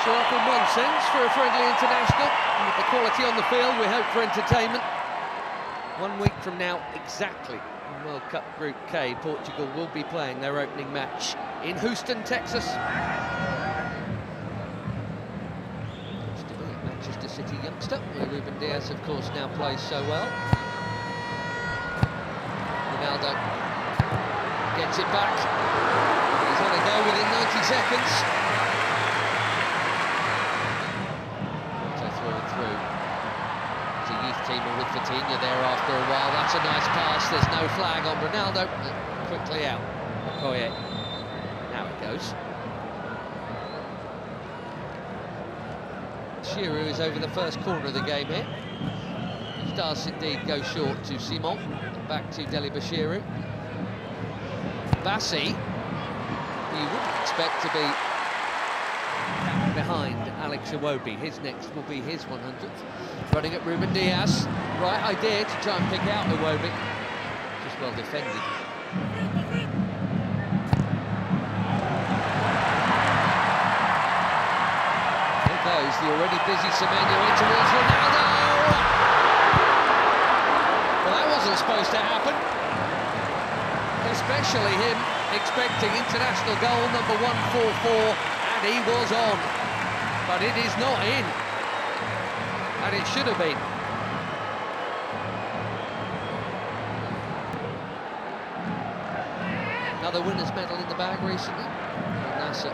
pressure off in one sense for a friendly international. With the quality on the field, we hope for entertainment. 1 week from now, exactly, in World Cup Group K, Portugal will be playing their opening match in Houston, Texas. Used to be a Manchester City youngster, where Ruben Dias, of course, now plays so well. Ronaldo gets it back. He's had a go within 90 seconds. So through and through. There's a youth teamer with Footy there after a while. That's a nice pass. There's no flag on Ronaldo. Quickly out. Okoye. Now it goes. Giroud is over the first corner of the game here. It does indeed go short to Simon. Back to Delibashiru. Bassi, you wouldn't expect to be behind Alex Iwobi. His next will be his 100th. Running at Ruben Dias. Right idea to try and pick out Iwobi. Just well defended. Here goes the already busy Semenyo in towards Ronaldo. Well, that wasn't supposed to happen. Especially him expecting international goal number 144, and he was on. But it is not in. And it should have been. Another winner's medal in the bag recently. Nasser.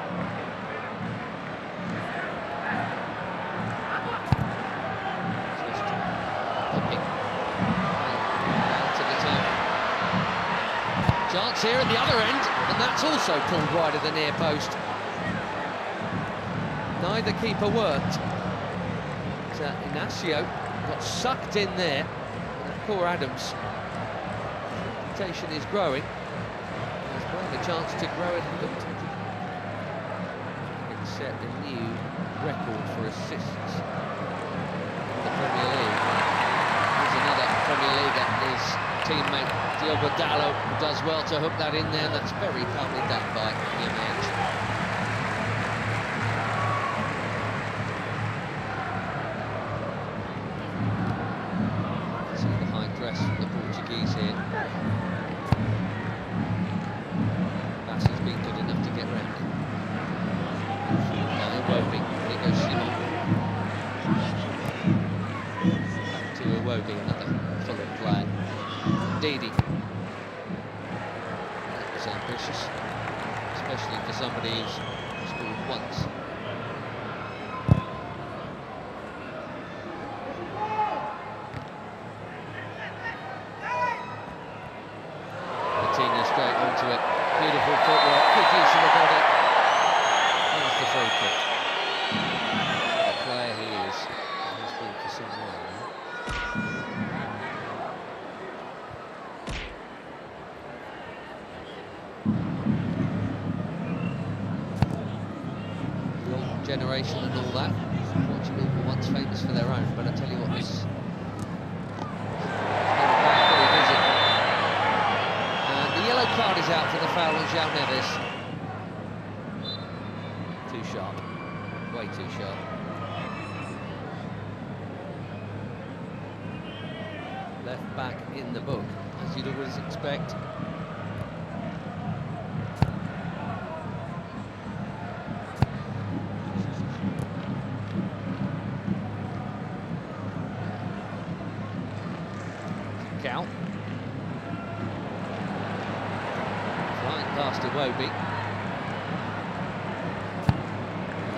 Chance here at the other end, and that's also pulled wide of the near post. Neither keeper worked. Inacio got sucked in there. And poor Adams. Reputation is growing. He's got a chance to grow it a bit. It set a new record for assists in the Premier League. Here's another Premier League at his teammate Diogo Dalot, who does well to hook that in there. That's very calmly done by Jimenez. See the high dress from the Portuguese here. Bassi's been good enough to get round it. Iwobi, here goes Simon. Back to Iwobi, another Fulham player. Didi. That was ambitious, especially for somebody who's scored once. Coutinho straight onto it. Beautiful footwork, good use of the body. There's the free kick. The player he is, he's been for some while now. Generation and all that. Portugal were once famous for their own, but I tell you what, this very busy. And the yellow card is out for the foul on João Neves. Too sharp, way too sharp. Left back in the book, as you'd always expect. Flying past Iwobi.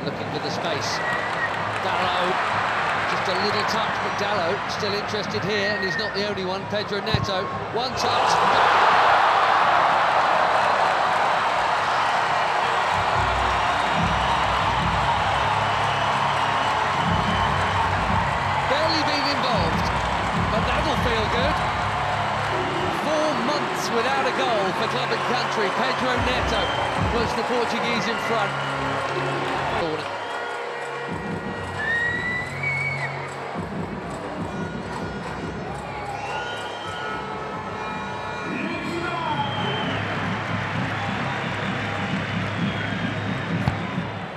Looking for the space. Dalot, just a little touch, but Dalot still interested here, and he's not the only one. Pedro Neto, one touch. Barely being involved, but that'll feel good. 4 months without a goal for club and country. Pedro Neto puts the Portuguese in front.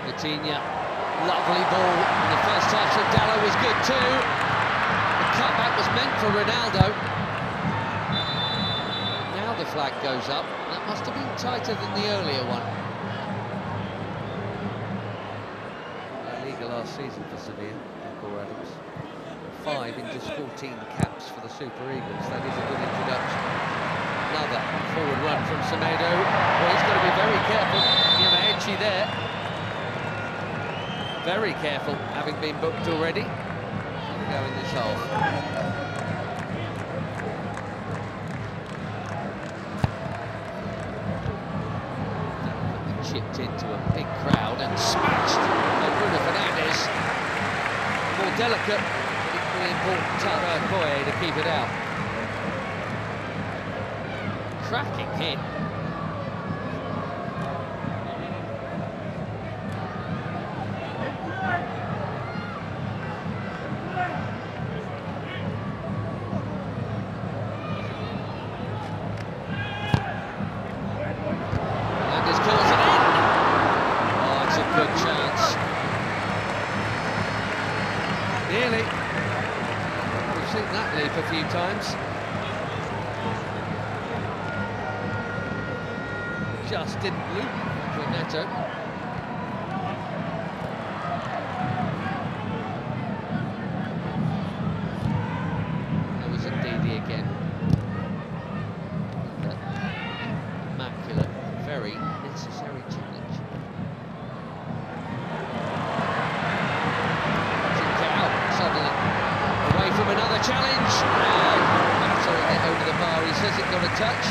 Coutinho Lovely ball in the first touch of Dallo was good too. The cutback was meant for Ronaldo. Now the flag goes up. That must have been tighter than the earlier one. La Liga last season for Sevilla, Michael Adams. 5 in just 14 caps for the Super Eagles. That is a good introduction. Another forward run from Semedo. Well, he's got to be very careful. Givenchy there. Very careful, having been booked already. He'll go in this half. Chipped into a big crowd and smashed by Bruno Fernandes. More delicate, equally important Tara Koye to keep it out. Cracking hit. Nearly. We've seen that leap a few times. Just didn't loop for Neto. There was a Didi again. Immaculate, very necessary challenge. From another challenge, and battering it over the bar. He says it got a touch.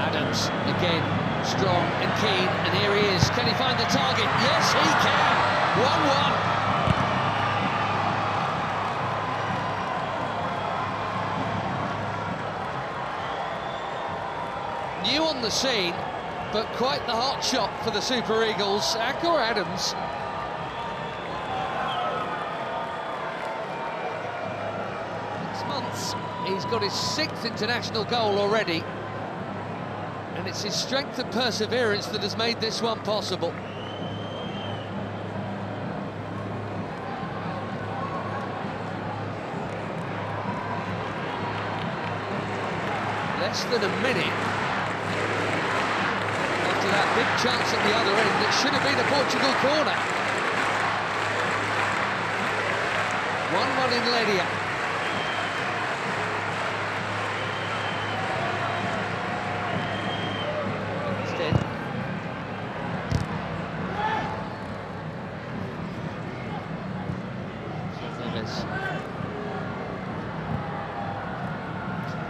Adams again, strong and keen, and here he is. Can he find the target? Yes, he can. 1-1. New on the scene, but quite the hot shot for the Super Eagles. Akor Adams. Six months, he's got his 6th international goal already. And it's his strength and perseverance that has made this one possible. Less than a minute. That big chance at the other end, it should have been a Portugal corner. 1-1 in Ledia. Instead, Neves.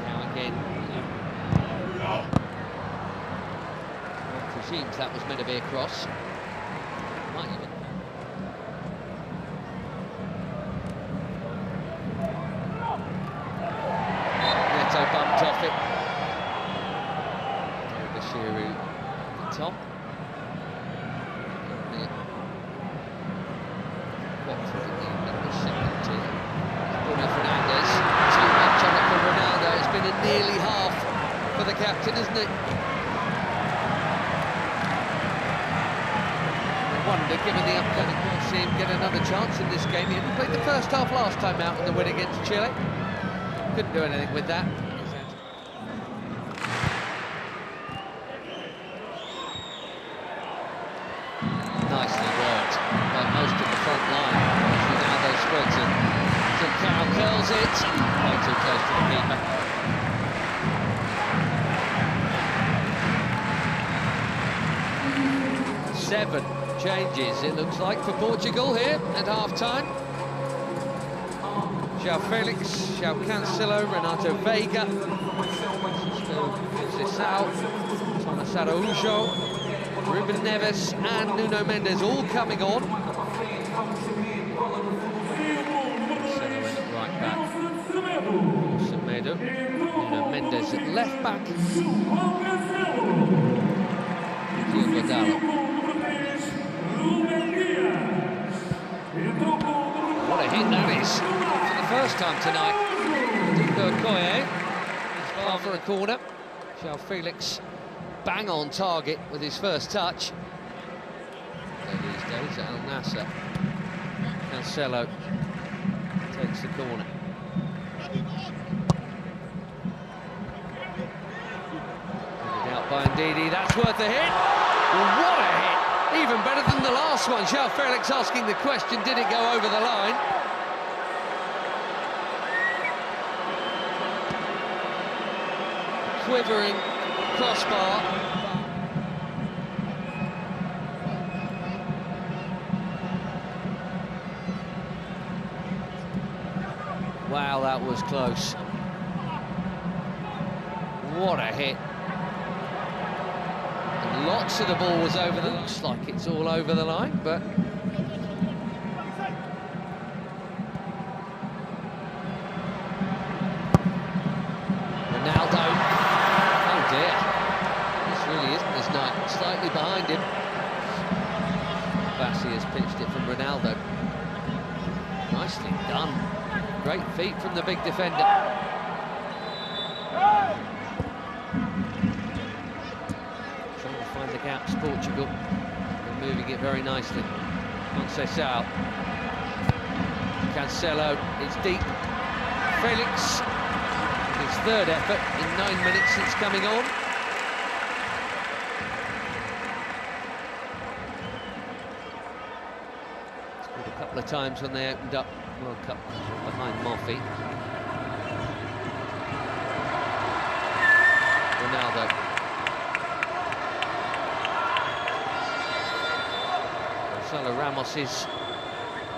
Now again. Presumes that was meant to be a cross. Might even. Neto bumped off it. Bashiru, the top. What through in the second team? Bruno Fernandes. Too much on it for Ronaldo. It's been a nearly half for the captain, isn't it? Wonder, given the upcoming, we'll see him get another chance in this game. He only played the first half last time out in the win against Chile. Couldn't do anything with that. Nicely worked by most of the front line. Ronaldo spreads it. Trincao curls it. Way too close to the keeper. Seven changes, it looks like, for Portugal here at half-time. João Felix, João Cancelo, Renato Veiga, Sissao, Thomas Araújo, Ruben Neves and Nuno Mendes all coming on. Right back, Semedo, Nuno Mendes at left back, Dallo. What a hit that is for the first time tonight. Okoye is far for a corner. João Felix bang on target with his first touch. These days at Al Nassr. Cancelo takes the corner. Out by Ndidi, that's worth a hit. What a hit! Even better than the last one. João Felix asking the question, did it go over the line? Quivering crossbar. Wow, that was close. What a hit. And lots of the ball was over the line. Looks like it's all over the line, but... Ronaldo. Oh dear. This really isn't his night. Slightly behind him. Bassi has pitched it from Ronaldo. Nicely done. Great feet from the big defender. Trying to find the gaps, Portugal. They're moving it very nicely. Conceição. Cancelo, it's deep. Felix, his third effort in 9 minutes since coming on. Scored a couple of times when they opened up World Cup behind Moffi. Ronaldo. Gonzalo Ramos is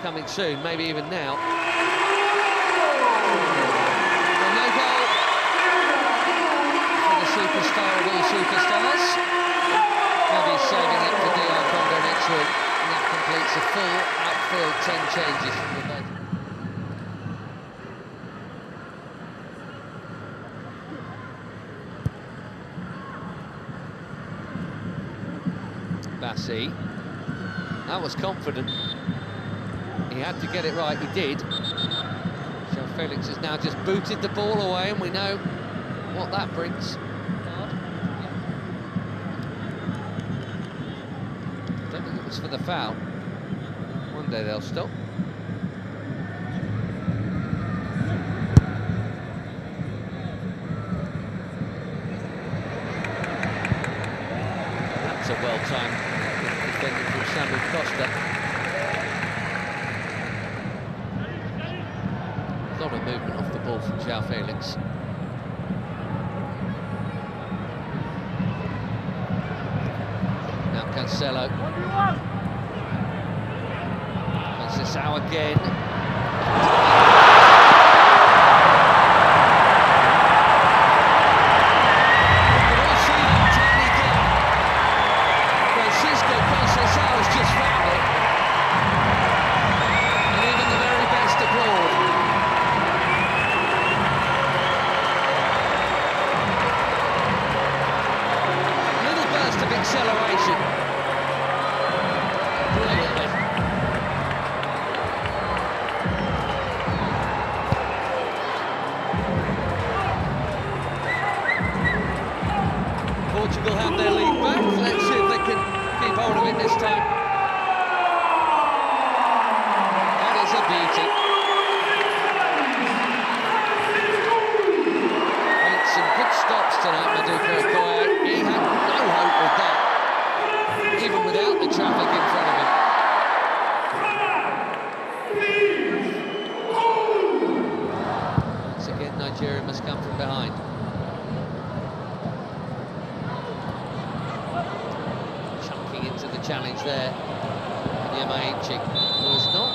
coming soon, maybe even now. Well, no goal for the superstar of all superstars. Maybe he's saving it for DR Congo next week, and that completes a full outfield 10 changes from the bench. Bassi, that was confident. He had to get it right, he did. João Felix has now just booted the ball away, and we know what that brings. Don't think it was for the foul. One day they'll stop. That's a well-timed defending from Samuel Costa. A lot of movement off the ball from João Felix. Now Cancelo. Conceição again. Acceleration. Brilliantly. Portugal have their lead back. Let's see if they can keep hold of it this time. That is a beauty. Made some good stops tonight, Maduka Okoye. He had no hope with that, even without the traffic in front of him. Once again, Nigeria must come from behind. Chunking into the challenge there. Yamaichi, who has not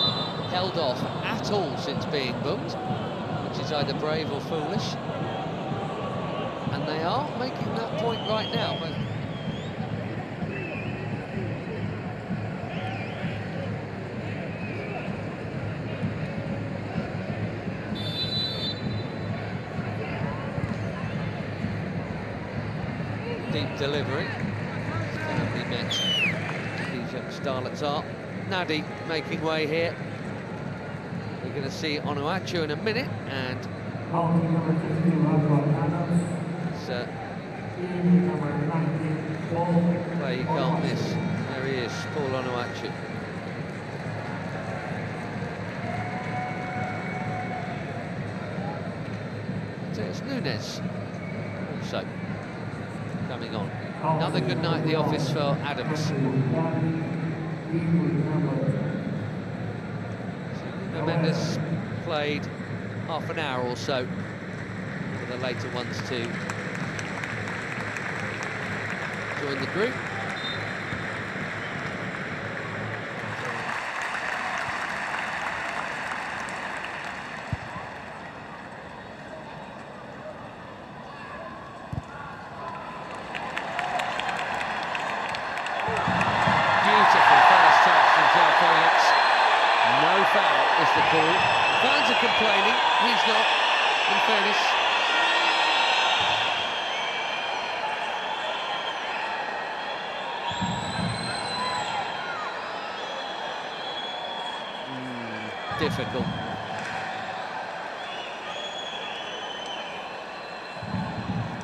held off at all since being booked, which is either brave or foolish. And they are making that point right now. Deep delivery. Currently met these young starlets are. Nadi making way here. We're going to see Onuachu in a minute, and it's a play you can't miss. There he is, Paul Onuachu. So it's Nunes also coming on. Another good night at the office for Adams. So Mendes played half an hour or so for the later ones to join the group. Is the call. Fans are complaining, he's not, in fairness. Difficult.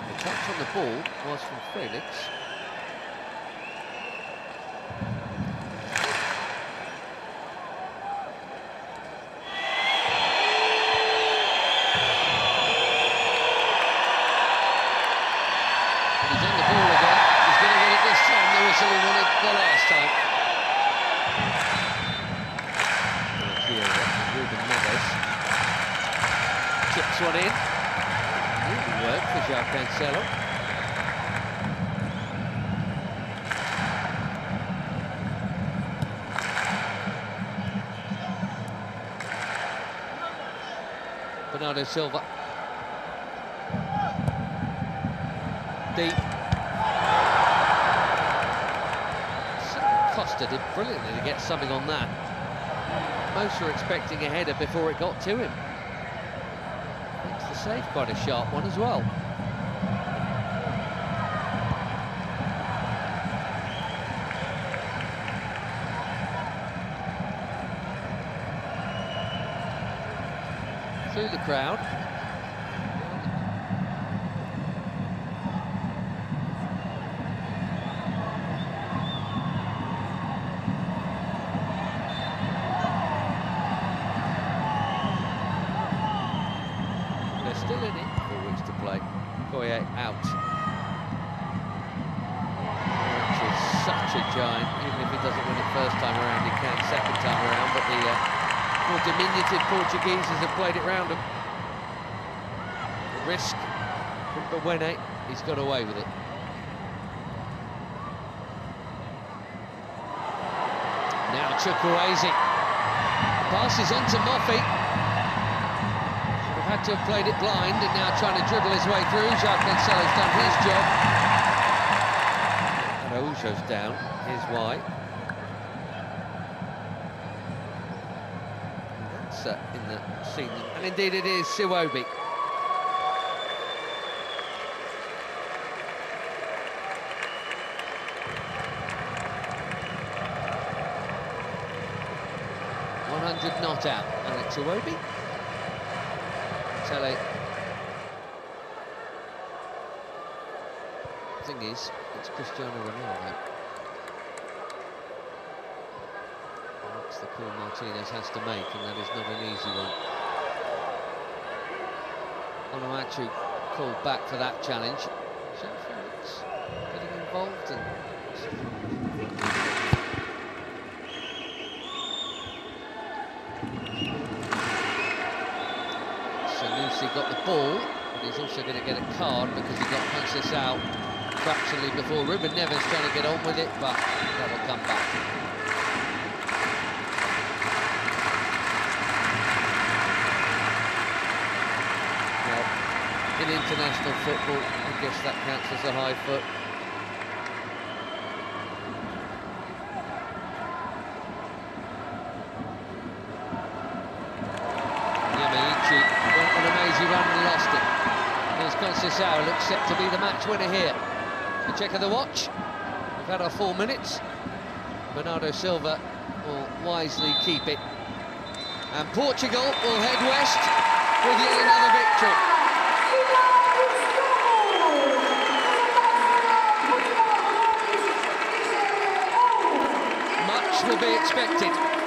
The touch on the ball was from Felix. Chips one in. Really work for João Cancelo. Bernardo Silva. Deep. Costa did brilliantly to get something on that. Most were expecting a header before it got to him. Makes the save quite a sharp one as well. Through the crowd. Still in it, 4 weeks to play. Koye out. Which is such a giant. Even if he doesn't win it first time around, he can second time around. But the more diminutive Portugueses have played it round him. The risk from Bawene, he's got away with it. Now Chukwueze. Pass is on to Moffey. Had to have played it blind and now trying to dribble his way through. João Cancelo's done his job. Araujo's down. Here's why. That's in the scene. And indeed it is Siwobi. .100 not out. Alex Siwobi. Tele. Thing is, it's Cristiano Ronaldo. That's the call Martinez has to make, and that is not an easy one. Onuachu called back for that challenge. So Felix getting involved and. Sanusi got the ball, but he's also going to get a card because he got Francis out fractionally before. Ruben Neves trying to get on with it, but that will come back. Well, in international football, I guess that counts as a high foot. Went on an amazing run and lost it. Here's Conceição, looks set to be the match winner here. A check of the watch. We've had our 4 minutes. Bernardo Silva will wisely keep it. And Portugal will head west with yet another victory. Much will be expected